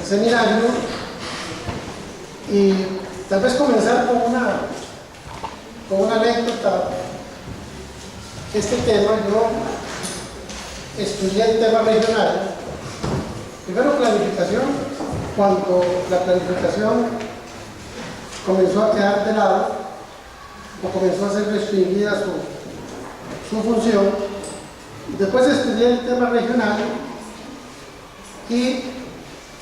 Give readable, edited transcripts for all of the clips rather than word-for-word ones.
seminario y tal vez comenzar con una anécdota. Este tema, yo estudié el tema regional, primero planificación, cuando la planificación comenzó a quedar de lado o comenzó a ser restringida su función. Después estudié el tema regional y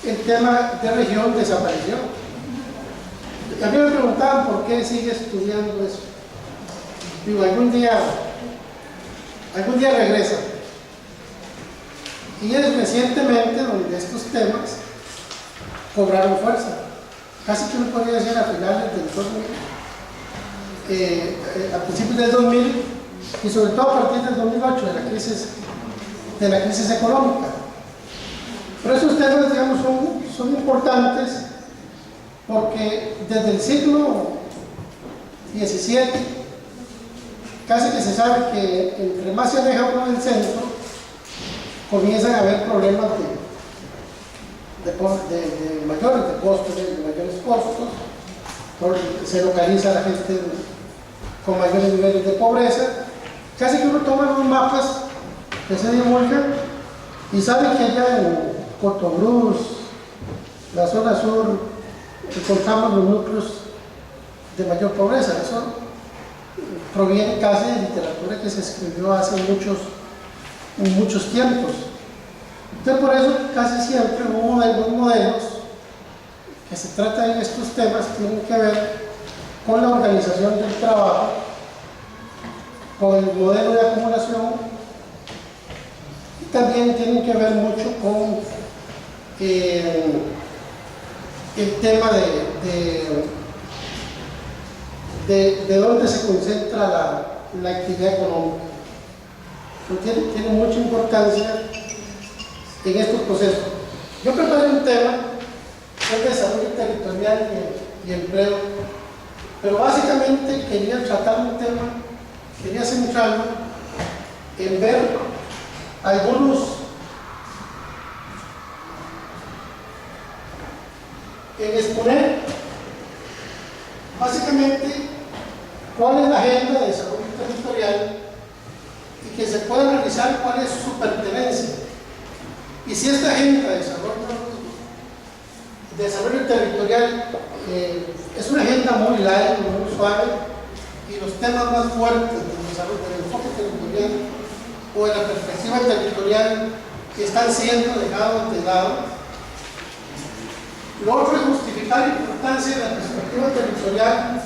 el tema de región desapareció. A mí me preguntaban por qué sigue estudiando eso. Digo, algún día regresa. Y es recientemente donde estos temas cobraron fuerza. Casi que uno podría decir a finales del 2000, a principios del 2000 y sobre todo a partir del 2008, de la crisis económica. Pero esos temas, digamos, son importantes porque desde el siglo XVII casi que se sabe que entre más se aleja uno del centro, comienzan a haber problemas de mayores costos, se localiza la gente con mayores niveles de pobreza. Casi que uno toma los mapas que se divulgan y sabe que allá en Cotobruz, la zona sur, encontramos los núcleos de mayor pobreza. Eso proviene casi de literatura que se escribió hace muchos tiempos. Entonces, por eso casi siempre los modelos que se tratan en estos temas tienen que ver con la organización del trabajo, con el modelo de acumulación, y también tienen que ver mucho con el tema de dónde se concentra la actividad económica. Entonces, tiene mucha importancia en estos procesos. Yo preparé un tema, el desarrollo territorial y empleo, pero básicamente quería tratar un tema, quería centrarme en ver en exponer básicamente cuál es la agenda de desarrollo territorial y que se pueda analizar cuál es su pertenencia. Y si esta agenda de desarrollo territorial es una agenda muy light, muy suave, y los temas más fuertes del enfoque territorial o de la perspectiva territorial que están siendo dejados de lado. Lo otro es justificar la importancia de la perspectiva territorial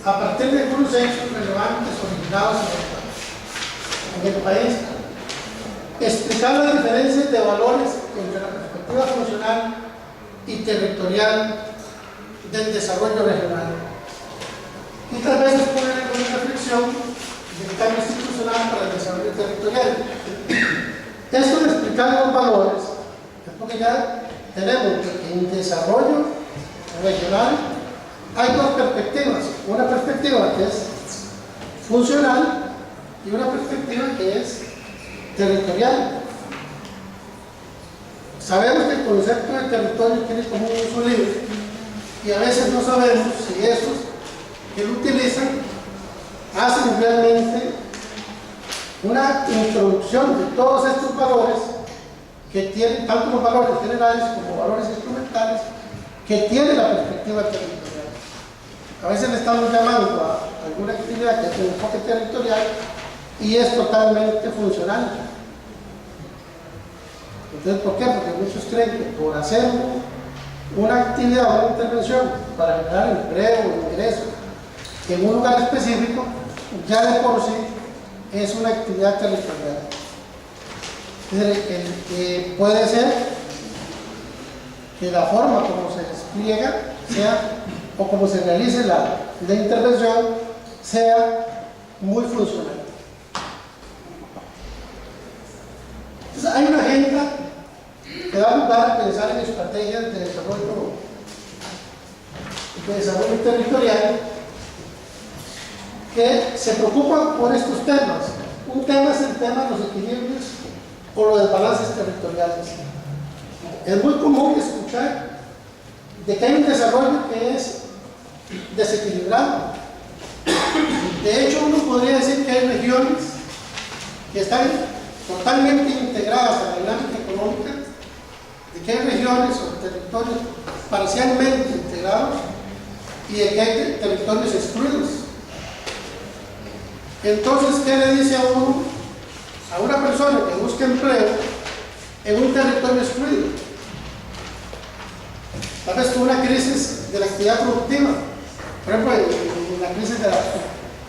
a partir de algunos hechos relevantes originados en el país. Explicar las diferencias de valores entre la perspectiva funcional y territorial del desarrollo regional. Y tal vez poner alguna reflexión del cambio institucional para el desarrollo territorial. Esto de explicar los valores es porque ya tenemos que en desarrollo regional hay dos perspectivas. Una perspectiva que es funcional y una perspectiva que es territorial. Sabemos que el concepto de territorio tiene como un uso libre y a veces no sabemos si esos que lo utilizan hacen realmente una introducción de todos estos valores que tienen, tanto los valores generales como valores instrumentales, que tiene la perspectiva territorial. A veces le estamos llamando a alguna actividad que es un enfoque territorial y es totalmente funcional. Entonces, ¿por qué? Porque muchos creen que por hacer una actividad o una intervención para generar empleo o ingresos en un lugar específico, ya de por sí es una actividad territorial. Puede ser que la forma como se despliega sea, o como se realice la intervención sea muy funcional. Entonces, hay una agenda que da lugar a pensar en estrategias de desarrollo territorial que se preocupan por estos temas. Un tema es el tema de los equilibrios o los desbalances territoriales. Es muy común escuchar escuchar de que hay un desarrollo que es desequilibrado. De hecho, uno podría decir que hay regiones que están totalmente integradas a la dinámica económica, de que hay regiones o territorios parcialmente integrados y de que hay territorios excluidos. Entonces, ¿qué le dice a una persona que busca empleo en un territorio excluido? Tal vez con una crisis de la actividad productiva, por ejemplo, en la crisis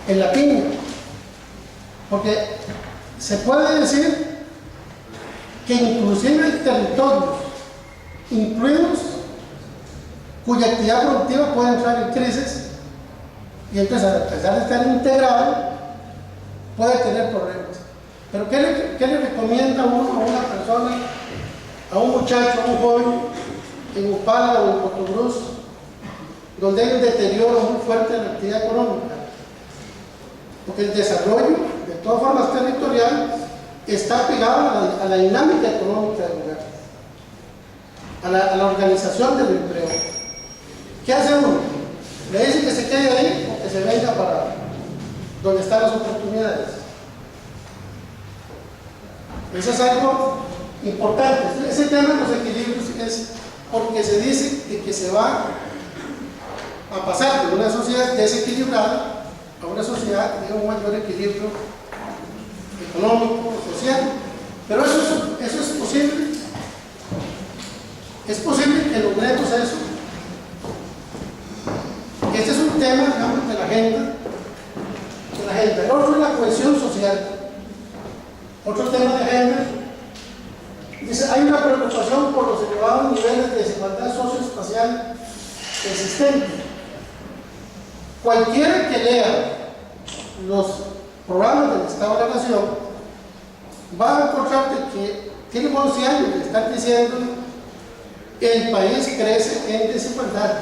en la piña, porque se puede decir que inclusive hay territorios incluidos cuya actividad productiva puede entrar en crisis y entonces, a pesar de estar integrado, puede tener problemas. Pero ¿qué le recomienda uno a una persona, a un muchacho, a un joven en Upala o en Cotobruz, donde hay un deterioro muy fuerte de la actividad económica? Porque el desarrollo, de todas formas territorial, está pegado a la dinámica económica del lugar, a la organización del empleo. ¿Qué hace uno? ¿Le dice que se quede ahí o que se venga para donde están las oportunidades? Eso es algo importante. Ese tema de los equilibrios es porque se dice que se va a pasar de una sociedad desequilibrada a una sociedad de un mayor equilibrio económico, social. Pero eso es posible. Es posible que logremos eso. Este es un tema, digamos, de la agenda. El otro es la cohesión social. Otro tema de agenda. Dice, hay una preocupación por los elevados niveles de desigualdad socioespacial existente. Cualquiera que lea los programas del Estado de la Nación va a encontrar que tiene 11 años de estar diciendo que el país crece en desigualdad.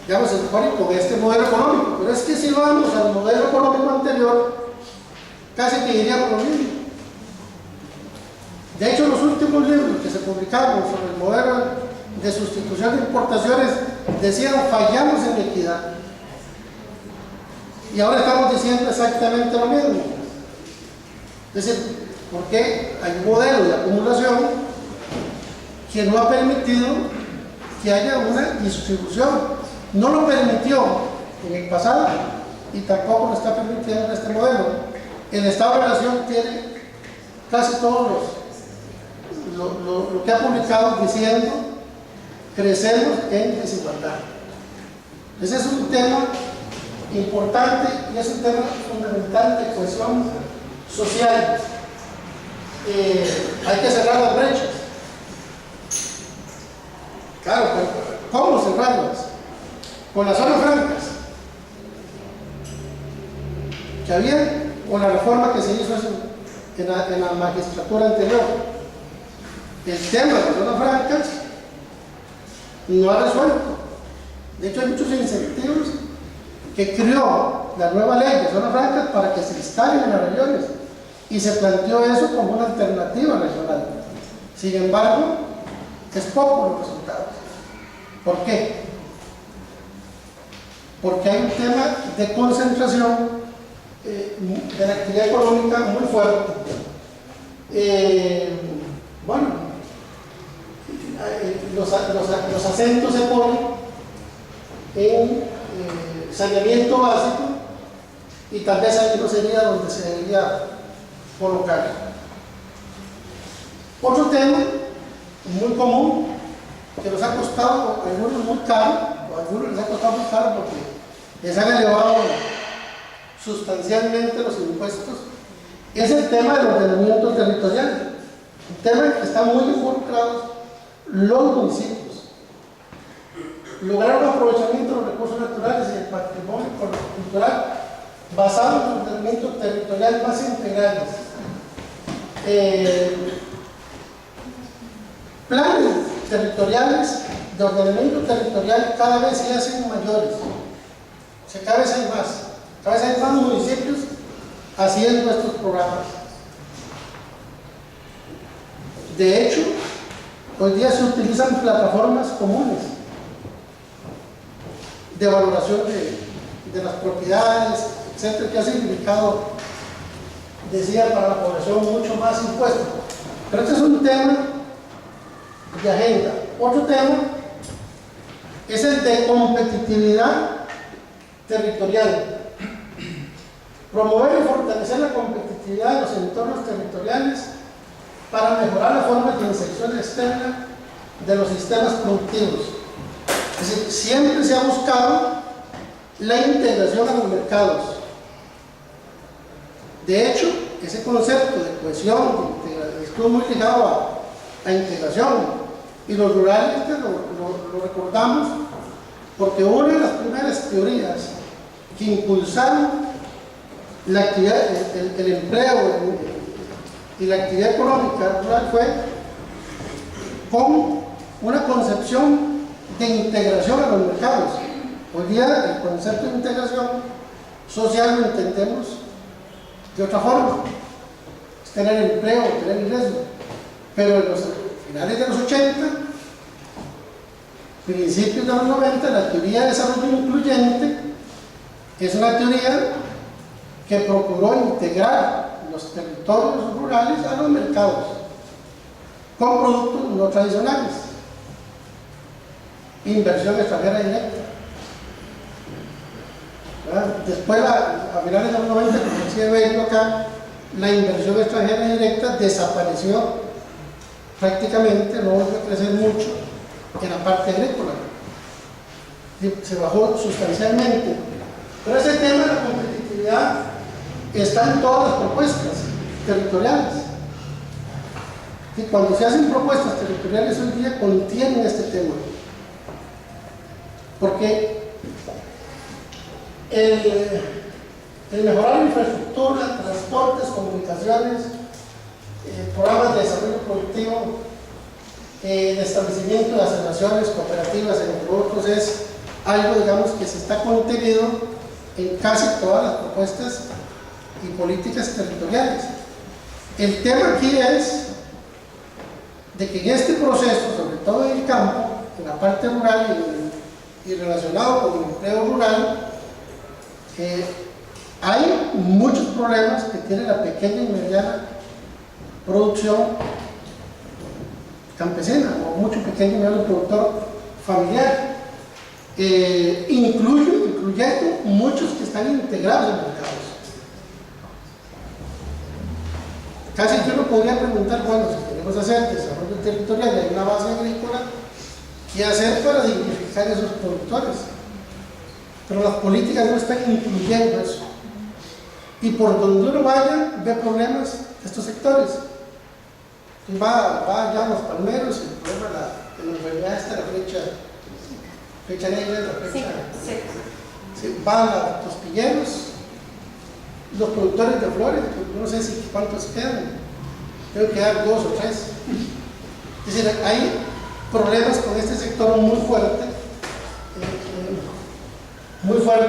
Digamos, se supone con este modelo económico, pero es que si vamos al modelo económico anterior, casi que diríamos lo mismo. De hecho, los últimos libros que se publicaron sobre el modelo de sustitución de importaciones decían fallamos en equidad. Y ahora estamos diciendo exactamente lo mismo. Es decir, porque hay un modelo de acumulación que no ha permitido que haya una distribución. No lo permitió en el pasado y tampoco lo está permitiendo en este modelo. El Estado de la Nación tiene casi todos lo que ha publicado diciendo crecemos en desigualdad. Ese es un tema importante y es un tema fundamental de cohesión social. Hay que cerrar las brechas. Claro, pero ¿cómo cerrarlas? Con las zonas francas que había, con la reforma que se hizo en la magistratura anterior. El tema de las zonas francas no ha resuelto. De hecho, hay muchos incentivos que creó la nueva ley de zonas francas para que se instalen en las regiones y se planteó eso como una alternativa regional. Sin embargo, es poco los resultados. ¿Por qué? Porque hay un tema de concentración de la actividad económica muy fuerte. Bueno, los acentos se ponen en saneamiento básico y tal vez ahí no sería donde se debería colocar. Otro tema muy común que nos ha costado a algunos muy caro, o a algunos les ha costado muy caro porque les han elevado sustancialmente los impuestos, es el tema del ordenamiento territorial. Un tema en que están muy involucrados los municipios. Lograr un aprovechamiento de los recursos naturales y el patrimonio cultural basado en un ordenamiento territorial más integral. Planes territoriales de ordenamiento territorial cada vez se hacen mayores. O sea, cada vez hay más municipios haciendo estos programas. De hecho, hoy día se utilizan plataformas comunes de valoración de las propiedades, etcétera, que ha significado, decía, para la población mucho más impuestos. Pero este es un tema de agenda. Otro tema es el de competitividad territorial. Promover y fortalecer la competitividad de los entornos territoriales para mejorar la forma de inserción externa de los sistemas productivos. Es decir, siempre se ha buscado la integración a los mercados. De hecho, ese concepto de cohesión, de integración, estuvo muy ligado a integración. Y los rurales lo recordamos porque una de las primeras teorías que impulsaron la actividad, el empleo y la actividad económica rural fue con una concepción de integración a los mercados. Hoy día el concepto de integración social lo entendemos de otra forma, es tener empleo, tener ingresos, pero en los finales de los 80, principios de los 90, la teoría de desarrollo incluyente es una teoría que procuró integrar los territorios rurales a los mercados con productos no tradicionales, inversión extranjera directa. Después, a finales de los 90, como decía Bello acá, la inversión extranjera directa desapareció prácticamente, no volvió a crecer mucho en la parte agrícola, se bajó sustancialmente. Pero ese tema de la competitividad está en todas las propuestas territoriales. Y cuando se hacen propuestas territoriales hoy día contienen este tema, porque el mejorar la infraestructura, transportes, comunicaciones, programas de desarrollo productivo, de establecimiento de asociaciones, cooperativas, entre otros, es algo, digamos, que se está contenido en casi todas las propuestas y políticas territoriales. El tema aquí es de que en este proceso, sobre todo en el campo, en la parte rural y relacionado con el empleo rural, hay muchos problemas que tiene la pequeña y mediana producción campesina, o mucho pequeño y mediano productor familiar, incluyendo muchos que están integrados en mercados. Casi que uno podría preguntar, bueno, si queremos hacer desarrollo territorial y hay una base agrícola, ¿qué hacer para dignificar esos productores? Pero las políticas no están incluyendo eso. Y por donde uno vaya, ve problemas de estos sectores. Y va allá a los palmeros, y el problema de la enfermedad está la flecha negra, la flecha. Sí, va a los pilleros, los productores de flores, no sé si cuántos quedan, deben quedar 2 o 3. Es decir, hay problemas con este sector muy fuerte,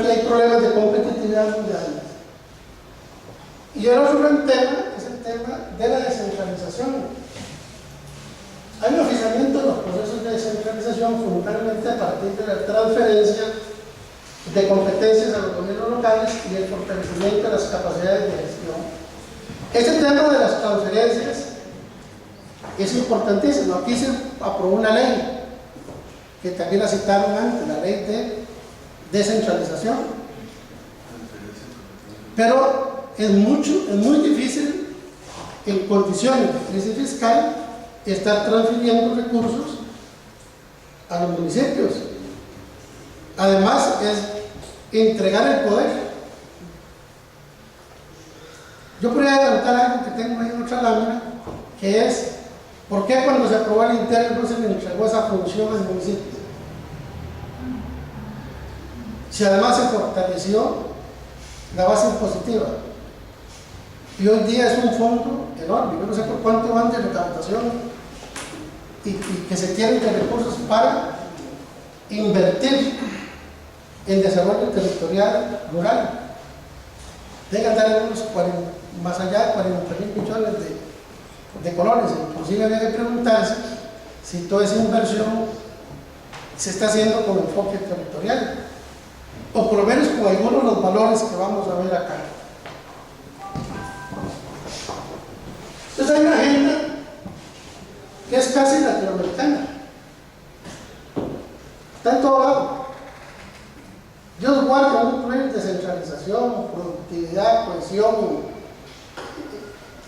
hay problemas de competitividad muy grandes. Y el otro gran tema es el tema de la descentralización. Hay un oficiamiento de los procesos de descentralización fundamentalmente a partir de la transferencia de competencias a los gobiernos locales y el fortalecimiento de las capacidades de gestión. Este tema de las transferencias es importantísimo. Aquí se aprobó una ley que también la citaron antes, la ley de descentralización, pero es muy difícil en condiciones de crisis fiscal estar transfiriendo recursos a los municipios. Además es entregar el poder. Yo podría adelantar algo que tengo ahí en otra lámina, que es ¿por qué cuando se aprobó el interno no se le entregó esa función al municipio? Si además se fortaleció la base impositiva. Y hoy día es un fondo enorme, yo no sé por cuánto van de recaudación y que se tienen de recursos para invertir en desarrollo territorial rural. Deben dar unos más allá de 40.000 millones de colores. Inclusive había que preguntarse si toda esa inversión se está haciendo con enfoque territorial, o por lo menos con algunos de los valores que vamos a ver acá. Entonces hay una agenda que es casi latinoamericana, está en todo lado. Dios guarda un plan de descentralización, productividad, cohesión,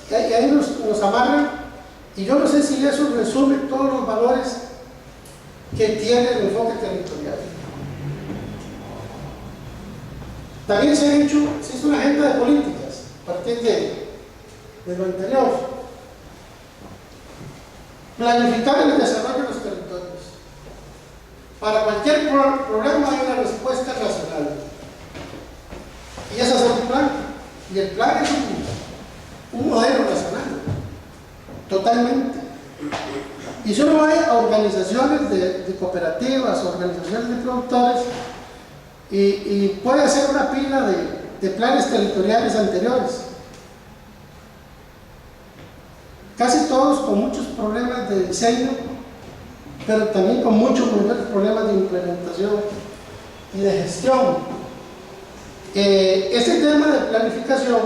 y ahí nos amarran, y yo no sé si eso resume todos los valores que tiene el enfoque territorial. También se hizo una agenda de políticas a partir de lo anterior. Planificar el desarrollo de los territorios. Para cualquier problema hay una respuesta racional. Y ese es el plan. Y el plan es un modelo nacional. Totalmente. Y si uno va a organizaciones de cooperativas, organizaciones de productores, y puede hacer una pila de planes territoriales anteriores. Casi todos con muchos problemas de diseño, pero también con muchos problemas de implementación y de gestión. Este tema de planificación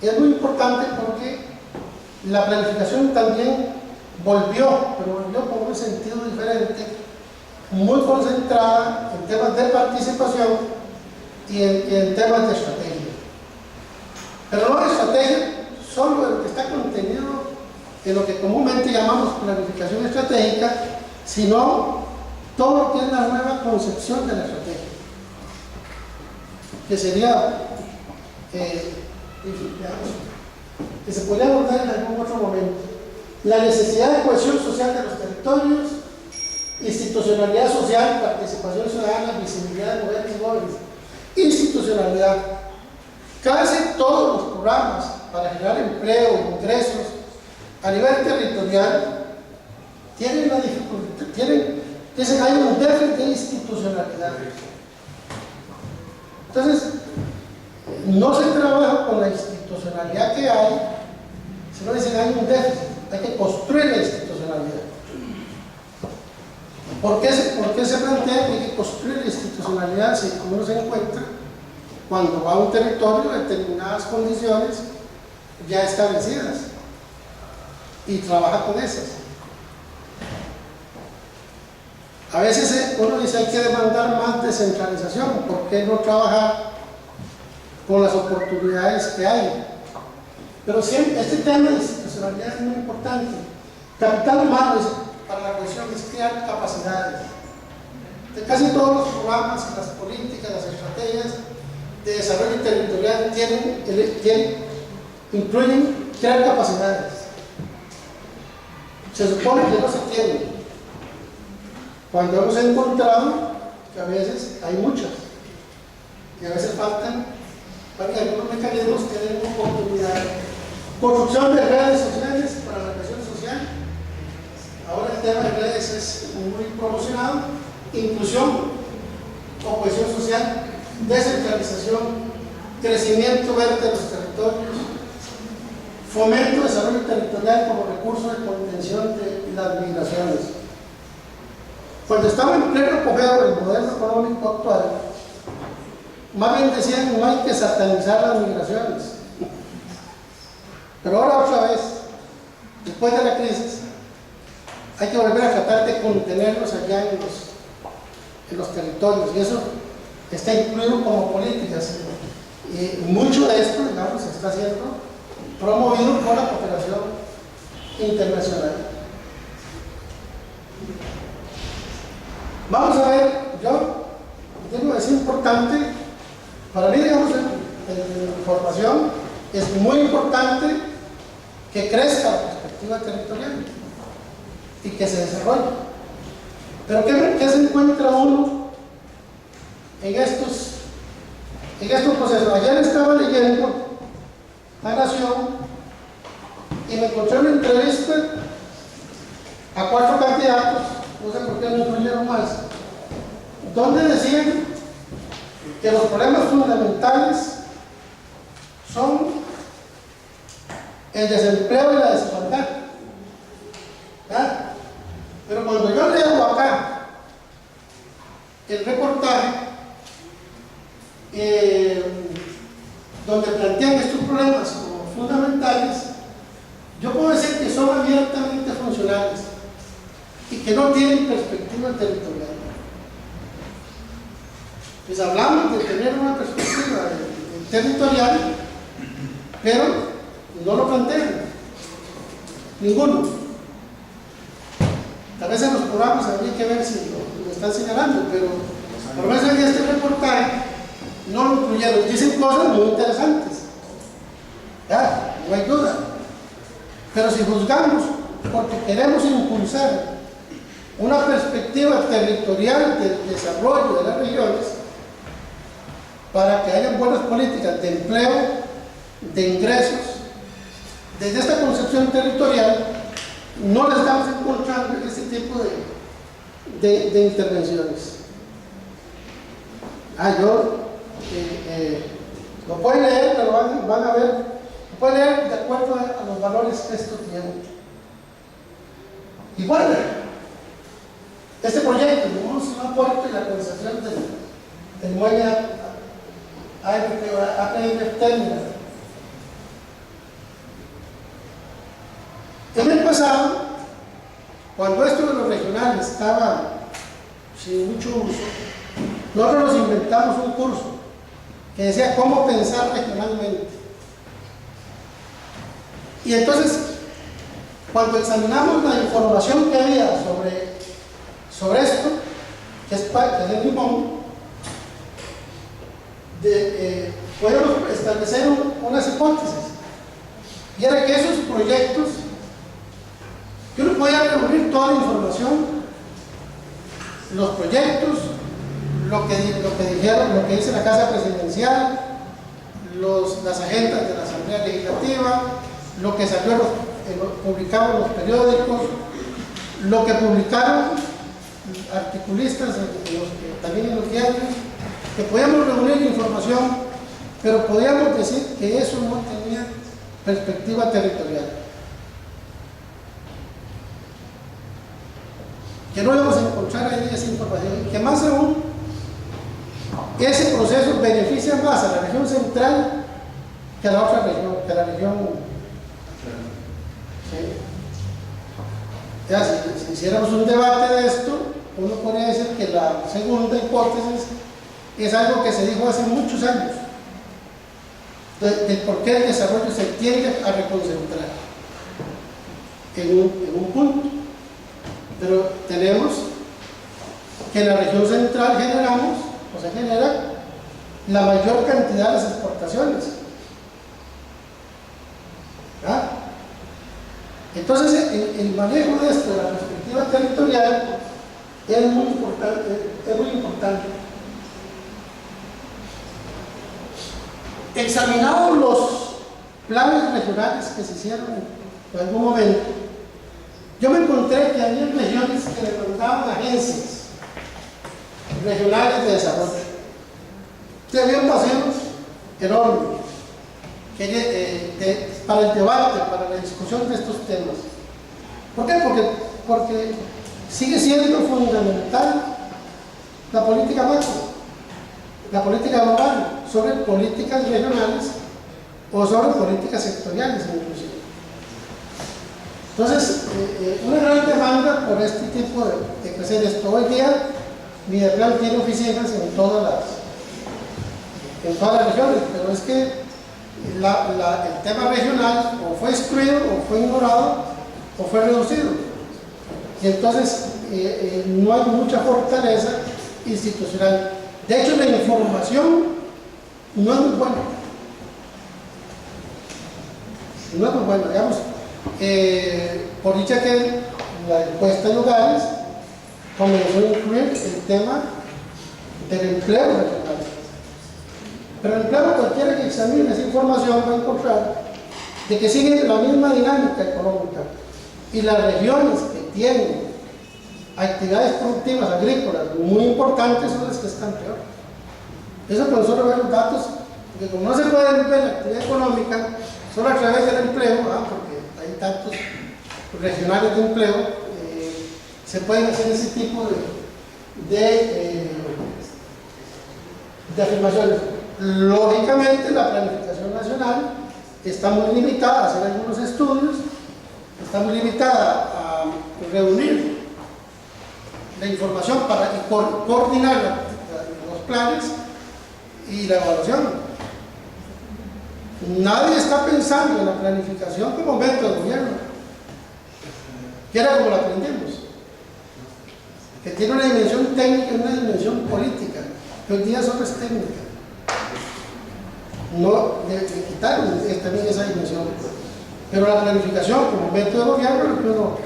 es muy importante porque la planificación también volvió, pero volvió con un sentido diferente, muy concentrada en temas de participación y en temas de estrategia. Pero no de estrategia solo de lo que está contenido en lo que comúnmente llamamos planificación estratégica, sino todo lo que es la nueva concepción de la estrategia, que sería que se podría abordar en algún otro momento. La necesidad de cohesión social de los territorios, institucionalidad social, participación ciudadana, visibilidad de mujeres y jóvenes, institucionalidad. Casi todos los programas para generar empleo, ingresos a nivel territorial tienen una dificultad, dicen hay un déficit de institucionalidad. Entonces, no se trabaja con la institucionalidad que hay, sino dicen hay un déficit, hay que construir la institucionalidad. ¿Por qué se plantea que hay que construir la institucionalidad si uno se encuentra cuando va a un territorio determinadas condiciones ya establecidas y trabaja con esas? A veces uno dice hay que demandar más descentralización, ¿por qué no trabajar con las oportunidades que hay? Pero siempre, este tema de institucionalidad es muy importante. Capital humano para la cohesión es crear capacidades. De casi todos los programas, las políticas, las estrategias de desarrollo territorial incluyen crear capacidades. Se supone que no se tienen, cuando hemos encontrado que a veces hay muchas y a veces faltan para que algunos mecanismos que den oportunidad. Construcción de redes sociales para la cohesión social. Ahora el tema de redes es muy promocionado. Inclusión o cohesión social, descentralización, crecimiento verde de los territorios, fomento de desarrollo territorial como recurso de contención de las migraciones. Cuando estaba en pleno apogeo del modelo económico actual, más bien decían no hay que satanizar las migraciones. Pero ahora otra vez, después de la crisis, hay que volver a tratar de contenerlos allá en los territorios, y eso está incluido como políticas. Y mucho de esto, digamos, se está haciendo promovido por la cooperación internacional. Vamos a ver, yo digo, es importante, para mí, digamos, en formación, es muy importante que crezca la perspectiva territorial y que se desarrolle. Pero ¿qué se encuentra uno en estos procesos? Ayer estaba leyendo La Nación y me encontré una entrevista a 4 candidatos, no sé por qué no incluyeron más, donde decían que los problemas fundamentales son el desempleo y la desigualdad. ¿Verdad? Pero cuando yo leo acá el reportaje, donde plantean estos problemas como fundamentales, yo puedo decir que son abiertamente funcionales y que no tienen perspectiva territorial. Pues hablamos de tener una perspectiva territorial, pero no lo plantean, ninguno. Tal vez en los programas habría que ver si lo están señalando, pero por lo menos en este reportaje no lo incluyeron. Dicen cosas muy interesantes, ya, no hay duda. Pero si juzgamos porque queremos impulsar una perspectiva territorial del desarrollo de las regiones, para que haya buenas políticas de empleo, de ingresos, desde esta concepción territorial, no le estamos encontrando este tipo de intervenciones. Lo pueden leer, pero van a ver, lo pueden leer de acuerdo a los valores que esto tiene. Y bueno, este proyecto, un aporte y la concesión del muelle APM Terminal. En el pasado, cuando esto de los regionales estaba sin mucho uso, nosotros nos inventamos un curso que decía cómo pensar regionalmente. Y entonces, cuando examinamos la información que había sobre esto, que es parte del limón, podemos establecer unas hipótesis. Y era que esos proyectos, que uno podía reunir toda la información, los proyectos, lo que dijeron, lo que dice la Casa Presidencial, las agendas de la Asamblea Legislativa, lo que salió publicado en los periódicos, lo que publicaron articulistas también en los diarios, que podíamos reunir información, pero podíamos decir que eso no tenía perspectiva territorial, que no íbamos a encontrar ahí esa información, y que más aún ese proceso beneficia más a la región central que a la otra región, que a la región. ¿Sí? Ya, si hiciéramos un debate de esto, uno podría decir que la segunda hipótesis es algo que se dijo hace muchos años, de por qué el desarrollo se tiende a reconcentrar en un punto. Pero tenemos que en la región central generamos, o se genera la mayor cantidad de las exportaciones. ¿Ah? Entonces, el manejo de esto, de la perspectiva territorial, es muy importante. Examinados los planes regionales que se hicieron en algún momento, yo me encontré que había regiones que le mandaban agencias regionales de desarrollo. Que había vacíos enormes para el debate, para la discusión de estos temas. ¿Por qué? Porque sigue siendo fundamental la política macro, la política global, sobre políticas regionales o sobre políticas sectoriales inclusive. Entonces, una gran demanda por este tipo de crecer esto. Hoy día, Mideplan tiene oficinas en todas las regiones, pero es que el tema regional o fue excluido, o fue ignorado, o fue reducido. Y entonces, no hay mucha fortaleza institucional. De hecho, la información no es muy buena. No es muy buena, digamos. Por dicha que la encuesta de hogares comenzó a incluir el tema del empleo regional. Pero el empleo, cualquiera que examine esa información va a encontrar de que sigue la misma dinámica económica, y las regiones que tienen actividades productivas agrícolas muy importantes son las que están peor. Eso, con nosotros ver los datos, porque como no se puede ver la actividad económica, Solo a través del empleo, porque hay tantos regionales de empleo, se pueden hacer ese tipo de afirmaciones. Lógicamente, la planificación nacional está muy limitada a hacer algunos estudios, está muy limitada a reunir la información para coordinar los planes y la evaluación. Nadie está pensando en la planificación como método de gobierno, que era como la aprendimos, que tiene una dimensión técnica y una dimensión política, que hoy día solo es técnica. No le quitaron también esa dimensión, pero la planificación como método de gobierno es lo que uno,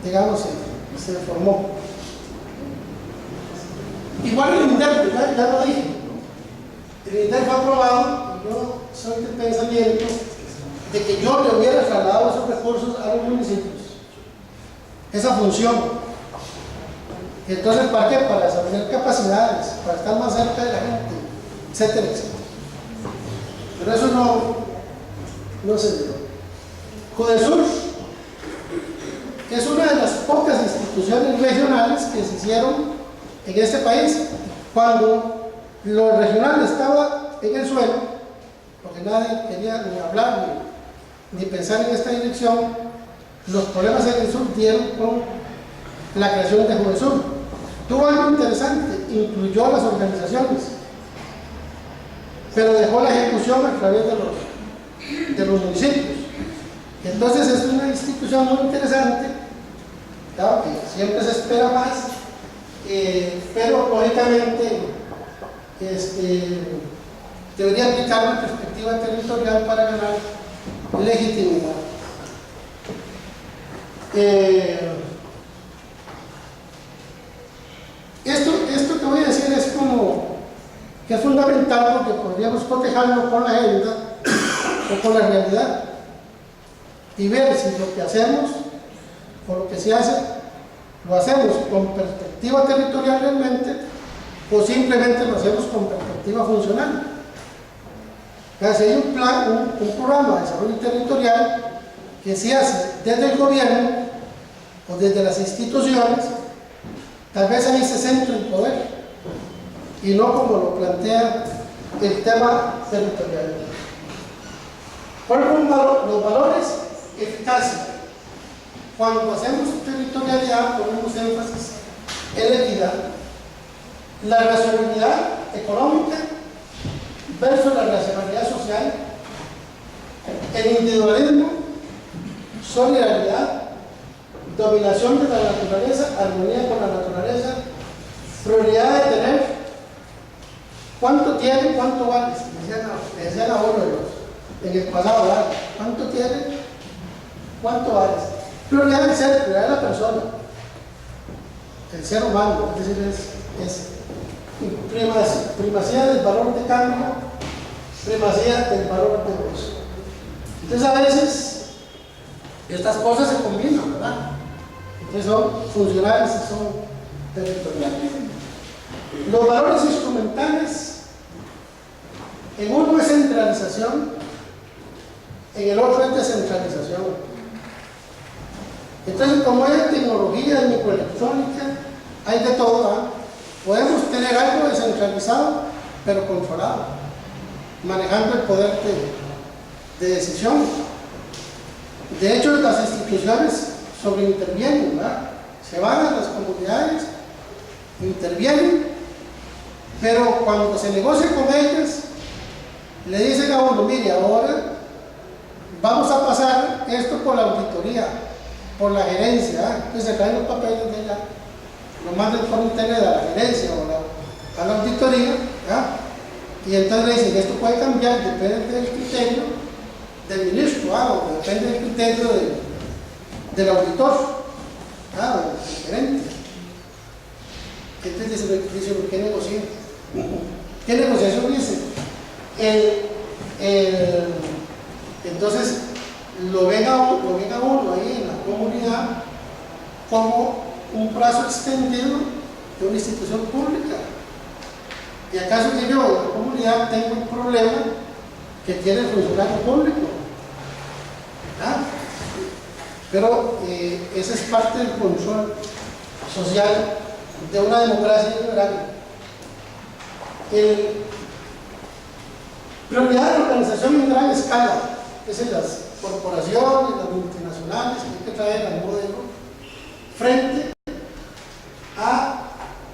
digamos, se formó. Igual el INDER, ya lo dije, el INDER fue aprobado. Yo soy del pensamiento de que yo le hubiera trasladado esos recursos a los municipios, esa función. Entonces, ¿para qué? Para desarrollar capacidades, para estar más cerca de la gente, etcétera, etcétera. Pero eso no se dio. Codesur es una de las pocas instituciones regionales que se hicieron en este país. Cuando lo regional estaba en el suelo, porque nadie quería ni hablar ni pensar en esta dirección, los problemas en el sur dieron con la creación de Judesur. Tuvo algo interesante, incluyó a las organizaciones, pero dejó la ejecución a través de los municipios. Entonces es una institución muy interesante, claro, que siempre se espera más, pero lógicamente debería aplicar una perspectiva territorial para ganar legitimidad. Esto que voy a decir es como que es fundamental, porque podríamos cotejarlo con la agenda o con la realidad y ver si lo que hacemos o lo que se hace lo hacemos con perspectiva territorial realmente, o simplemente lo hacemos con perspectiva funcional. Si hay un plan, un programa de desarrollo territorial que se hace desde el gobierno o desde las instituciones, tal vez ahí se centra el poder y no como lo plantea el tema territorial. Por ejemplo, los valores eficacia. Cuando hacemos territorialidad ponemos énfasis en la equidad, la racionalidad económica versus la racionalidad social, el individualismo, solidaridad, dominación de la naturaleza, armonía con la naturaleza, prioridad de tener, cuánto tiene, cuánto vale. Le decían a uno en el pasado, ¿verdad? ¿Cuánto tiene? ¿Cuánto vale? Prioridad del ser, prioridad de la persona, el ser humano, es decir, es primacía del valor de cambio, primacía del valor de gozo. Entonces, a veces estas cosas se combinan, ¿verdad? Entonces son funcionales y son territoriales. Los valores instrumentales, en uno es centralización, en el otro es descentralización. Entonces, como hay tecnología de microelectrónica, hay de todo, ¿verdad? Podemos tener algo descentralizado, pero controlado, manejando el poder de decisión. De hecho, las instituciones sobreintervienen, ¿verdad? Se van a las comunidades, intervienen, pero cuando se negocia con ellas, le dicen a uno, mire, ahora vamos a pasar esto por la auditoría, por la gerencia, ¿verdad? Entonces se traen los papeles de allá, lo mandan por internet a la gerencia o a la auditoría, ¿verdad? Y entonces le dicen, esto puede cambiar, depende del criterio del ministro, o depende del criterio del auditor, del gerente. Entonces dice, ¿qué negocia? ¿Qué negociación dice? Entonces lo ven a uno ahí en la comunidad como un brazo extendido de una institución pública. Y acaso que yo, en la comunidad, tengo un problema que tiene el funcionario público. ¿Ah? Pero esa es parte del control social de una democracia liberal. Prioridad de la organización en gran escala, es en las corporaciones, las multinacionales, que hay que traer al modelo, frente a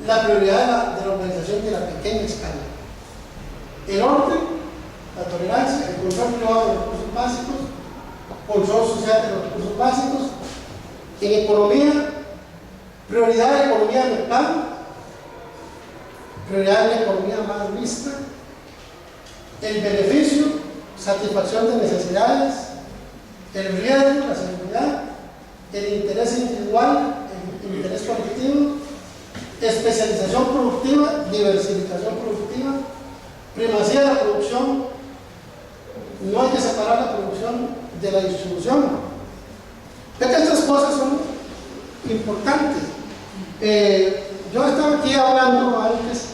la prioridad de la organización de la pequeña escala. El orden, la tolerancia, el control privado de los recursos básicos, control social de los recursos básicos. En economía, prioridad de la economía de mercado, prioridad de la economía más mixta, el beneficio, satisfacción de necesidades, el riesgo, la seguridad, el interés individual, el interés colectivo, especialización productiva, diversificación productiva, primacía de la producción. No hay que separar la producción de la distribución. Ve que estas cosas son importantes. Yo estaba aquí hablando antes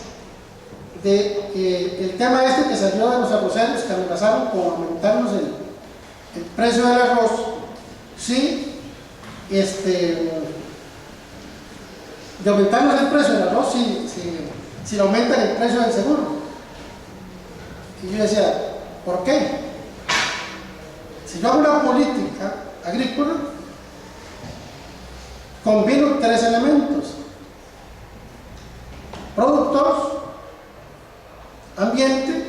de el tema este que salió de los arroceros que amenazaron con aumentarnos el precio del arroz. Sí, de aumentarnos el precio del arroz si le aumentan el precio del seguro. Y yo decía, ¿por qué? Si yo hago una política agrícola, combino tres elementos: productor, ambiente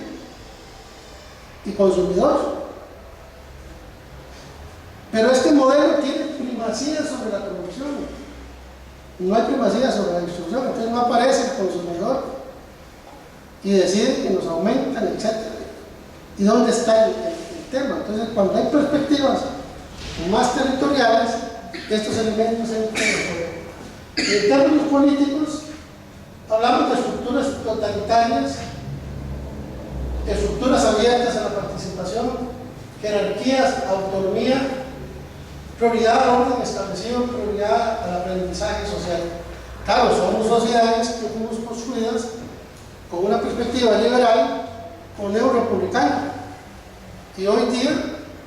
y consumidor. Pero este modelo tiene primacía sobre la producción, no hay primacía sobre la distribución. Entonces no aparece el consumidor y decide que nos aumentan, etc. ¿Y dónde está el tema? Entonces, cuando hay perspectivas más territoriales, estos elementos entran en juego. En términos políticos, hablamos de estructuras totalitarias, estructuras abiertas a la participación, jerarquías, autonomía, prioridad al orden establecido, prioridad al aprendizaje social. Claro, somos sociedades que fuimos construidas con una perspectiva liberal o neorepublicana, y hoy día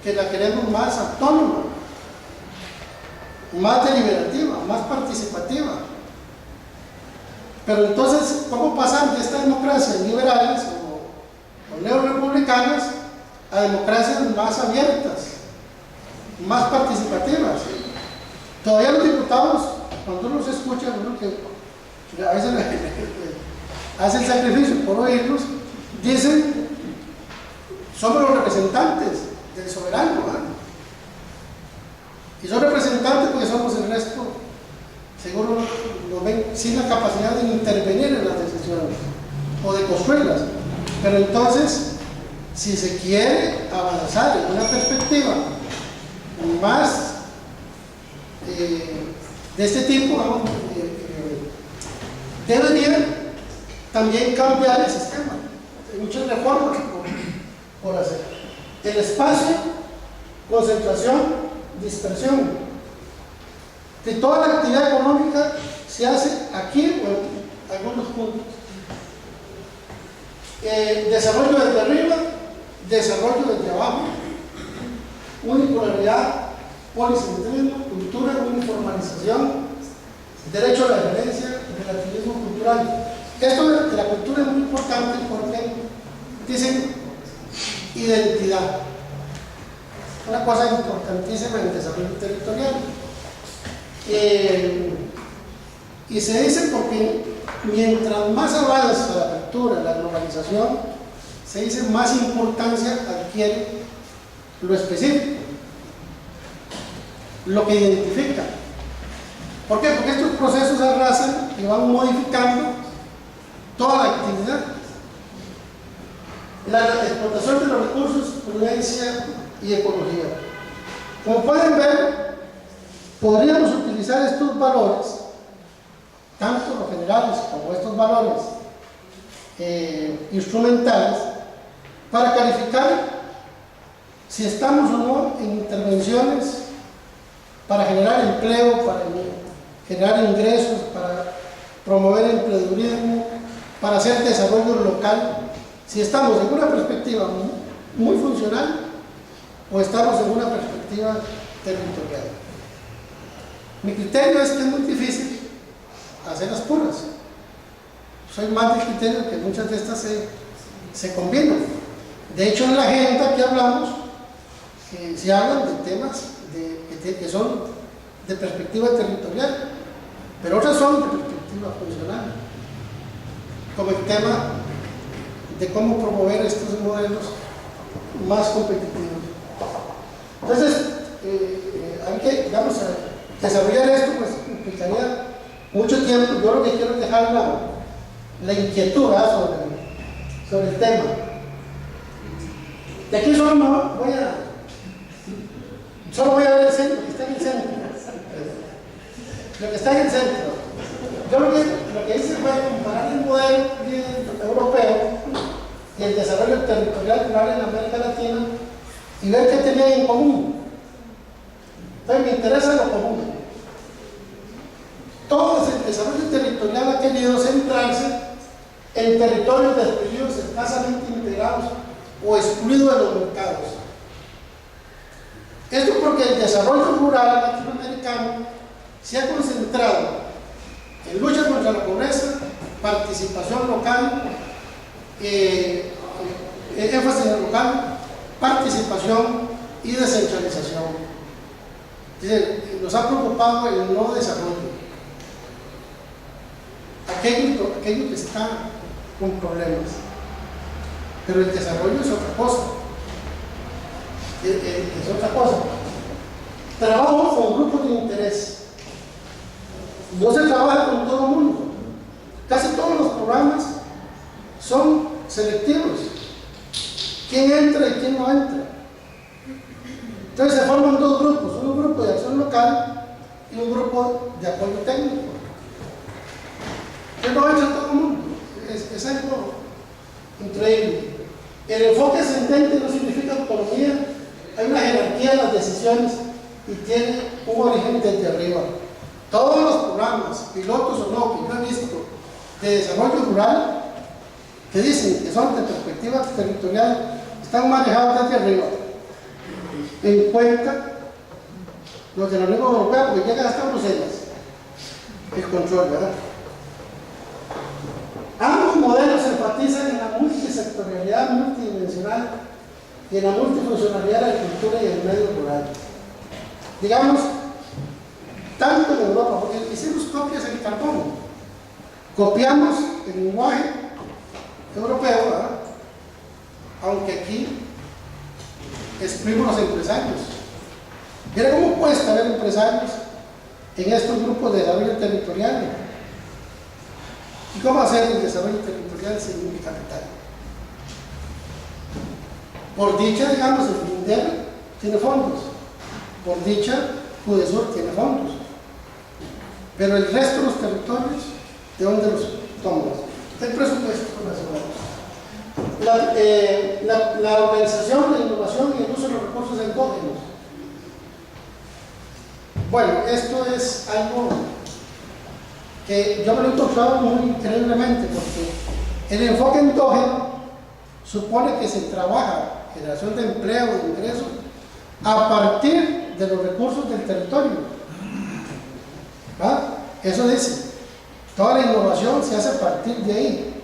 que la queremos más autónoma, más deliberativa, más participativa. Pero entonces, ¿cómo pasan de estas democracias liberales o neorepublicanas a democracias más abiertas, más participativas? Todavía los diputados, cuando uno los escucha, uno que a veces hace el sacrificio por oírlos, dicen: somos los representantes del soberano, ¿eh? Y son representantes porque somos el resto, seguro lo ven, sin la capacidad de intervenir en las decisiones o de construirlas. Pero entonces, si se quiere avanzar en una perspectiva más de este tipo, debería también cambiar el sistema. Hay muchas reformas por hacer. El espacio, concentración, dispersión. Que toda la actividad económica se hace aquí o en algunos puntos. Desarrollo desde arriba, desarrollo desde abajo, unipolaridad, policentrismo, cultura, uniformalización, derecho a la diferencia, relativismo cultural. Esto de la cultura es muy importante porque dicen identidad, una cosa importantísima en el desarrollo territorial. Y se dice porque mientras más avanza la apertura, la globalización, se dice más importancia adquiere lo específico, lo que identifica. ¿Por qué? Porque estos procesos arrasan y van modificando toda la actividad. La explotación de los recursos, prudencia y ecología. Como pueden ver, podríamos utilizar estos valores, tanto los generales como estos valores instrumentales, para calificar si estamos o no en intervenciones para generar empleo, para generar ingresos, para promover emprendedurismo, para hacer desarrollo local. Si estamos en una perspectiva muy funcional o estamos en una perspectiva territorial. Mi criterio es que es muy difícil hacer las puras. Soy más de criterio que muchas de estas se combinan. De hecho, en la agenda que hablamos, se hablan de temas que son de perspectiva territorial, pero otras son de perspectiva funcional, como el tema de cómo promover estos modelos más competitivos. Entonces, hay que, digamos, desarrollar esto, pues implicaría mucho tiempo. Yo lo que quiero es dejar la inquietud sobre el tema. De aquí solo voy a ver el centro, que está en el centro. Lo que está en el centro. Yo lo que hice fue comparar el modelo europeo y el desarrollo territorial rural en América Latina y ver qué tenían en común. Entonces me interesa lo común. Todo el desarrollo territorial ha querido centrarse en territorios desprotegidos, escasamente integrados o excluidos de los mercados. Esto porque el desarrollo rural latinoamericano se ha concentrado en lucha contra la pobreza, participación local, énfasis en el local, participación y descentralización. Es decir, nos ha preocupado el no desarrollo. Aquello que está con problemas. Pero el desarrollo es otra cosa. Es otra cosa. Trabajo con grupos de interés. No se trabaja con todo el mundo. Casi todos los programas son selectivos. ¿Quién entra y quién no entra? Entonces se forman dos grupos, un grupo de acción local y un grupo de apoyo técnico. Que no entra todo el mundo. Es algo increíble. El enfoque ascendente no significa autonomía. Hay una jerarquía de las decisiones y tiene un origen desde arriba. Todos los programas, pilotos o no, que yo he visto de desarrollo rural, que dicen que son de perspectiva territorial, están manejados desde arriba. En cuenta los de la Unión Europea, porque llegan hasta Bruselas, el control, ¿verdad? Ambos modelos enfatizan en la multisectorialidad multidimensional y en la multifuncionalidad de la agricultura y el medio rural. Digamos, tanto en Europa, porque hicimos copias en carbón, copiamos el lenguaje europeo, ¿verdad? Aunque aquí excluimos los empresarios. Mira cómo cuesta ver empresarios en estos grupos de desarrollo territorial. ¿Y cómo hacer el desarrollo territorial sin un capital? Por dicha, digamos, el FINDER tiene fondos. Por dicha, FUDESUR tiene fondos. Pero el resto de los territorios, ¿de dónde los tomamos? Del presupuesto nacional. La organización, la innovación y el uso de los recursos endógenos. Bueno, esto es algo que yo me lo he encontrado muy increíblemente, porque el enfoque endógeno supone que se trabaja generación de empleo, de ingresos, a partir de los recursos del territorio. ¿Ah? Eso dice, toda la innovación se hace a partir de ahí.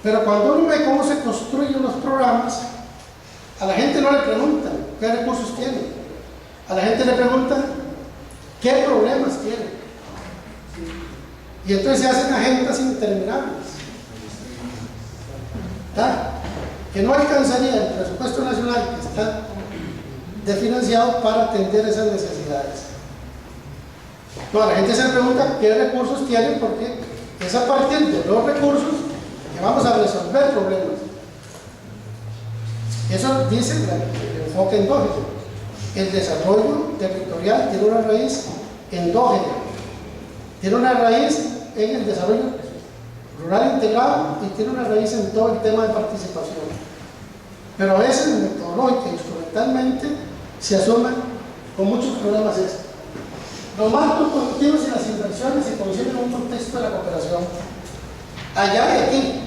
Pero cuando uno ve cómo se construyen los programas, a la gente no le preguntan qué recursos tiene. A la gente le preguntan qué problemas tiene. Y entonces se hacen agendas interminables. ¿Ah? Que no alcanzaría el presupuesto nacional que está desfinanciado para atender esas necesidades. No, a la gente se le pregunta qué recursos tienen, porque es a partir de los recursos que vamos a resolver problemas. Eso dice el enfoque endógeno. El desarrollo territorial tiene una raíz endógena, tiene una raíz en el desarrollo rural integrado y tiene una raíz en todo el tema de participación. Pero a veces, metodológica e instrumentalmente, se asumen con muchos problemas esto. Los marcos productivos y las inversiones se conciben en un contexto de la cooperación. Allá y aquí.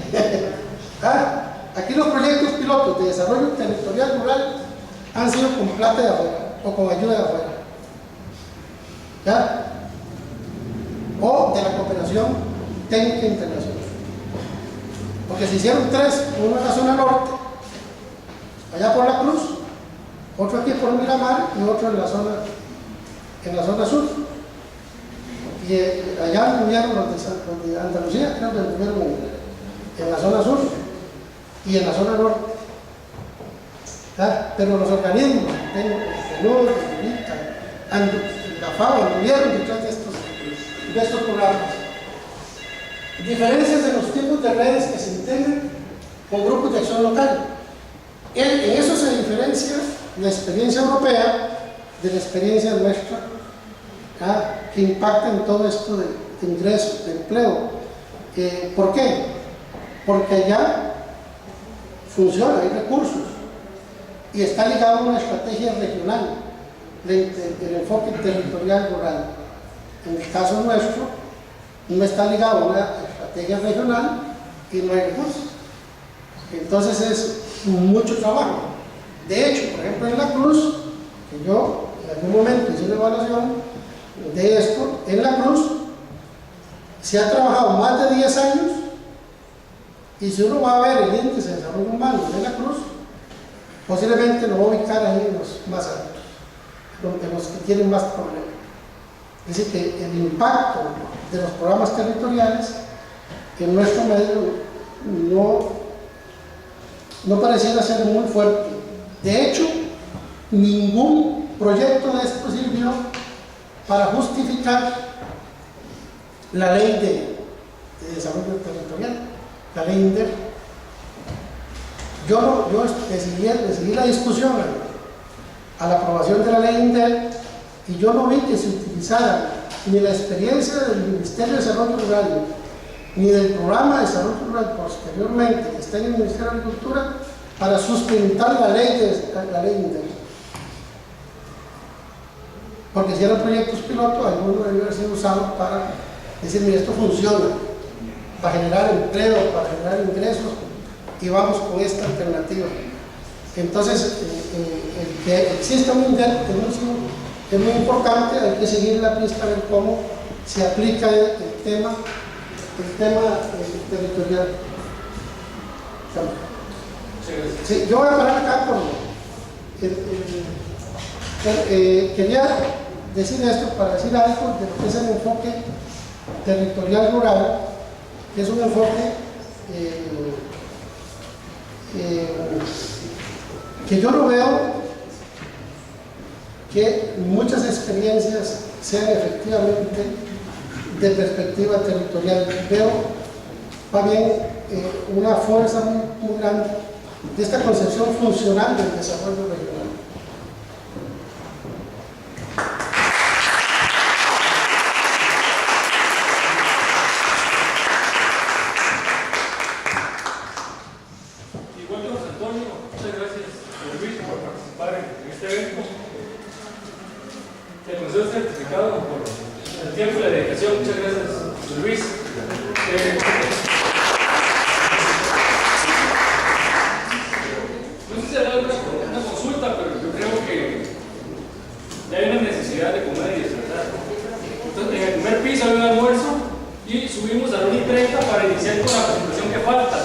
¿Ah? Aquí los proyectos pilotos de desarrollo territorial rural han sido con plata de afuera o con ayuda de afuera, ¿ya? O de la cooperación técnica internacional. Porque se hicieron 3, uno en la zona norte, allá por la Cruz, otro aquí por Miramar y otro en la zona sur. Y allá en Gobierno, los de Andalucía, creo que el gobierno en la zona sur y en la zona norte. ¿Ya? Pero los organismos, la FAO, el gobierno detrás de estos programas. Diferencias de los tipos de redes que se integran con grupos de acción local. En eso se diferencia la experiencia europea de la experiencia nuestra, que impacta en todo esto de ingresos, de empleo. ¿Por qué? Porque allá funciona, hay recursos y está ligado a una estrategia regional del enfoque territorial rural. En el caso nuestro, no está ligado a una estrategia regional y no hay recursos. Entonces es mucho trabajo. De hecho, por ejemplo, en la Cruz, que yo en algún momento hice una evaluación de esto, en la Cruz se ha trabajado más de 10 años y si uno va a ver el índice de desarrollo humano de la Cruz, posiblemente lo va a ubicar ahí en los más altos, en los que tienen más problemas. Es decir, que el impacto de los programas territoriales en nuestro medio no pareciera ser muy fuerte. De hecho, ningún proyecto de esto sirvió para justificar la ley de desarrollo territorial, la ley INDER. Yo decidí la discusión a la aprobación de la ley INDER y yo no vi que se utilizara ni la experiencia del Ministerio de Desarrollo Rural ni del Programa de Desarrollo Rural posteriormente que está en el Ministerio de Agricultura para sustentar la ley INDER. Porque si eran proyectos pilotos, algunos debían haber sido usados para decir, mira, esto funciona, para generar empleo, para generar ingresos, y vamos con esta alternativa. Entonces, el que exista un INDER es muy importante, hay que seguir la pista, ver cómo se aplica el tema territorial. Sí, yo voy a parar acá quería decir esto para decir algo de lo que es el enfoque territorial rural, que es un enfoque que yo no veo que muchas experiencias sean efectivamente de perspectiva territorial. Veo más bien una fuerza muy grande de esta concepción funcional del desarrollo regional. Igual que José Antonio, muchas gracias, Luis, por participar en este evento. Se concedió el certificado por el tiempo y la dedicación. Muchas gracias, Luis. No sé si hará una consulta, pero yo creo que ya hay una necesidad de comer y descansar. Entonces, en el primer piso hay un almuerzo y subimos a la 1:30 para iniciar con la presentación que falta.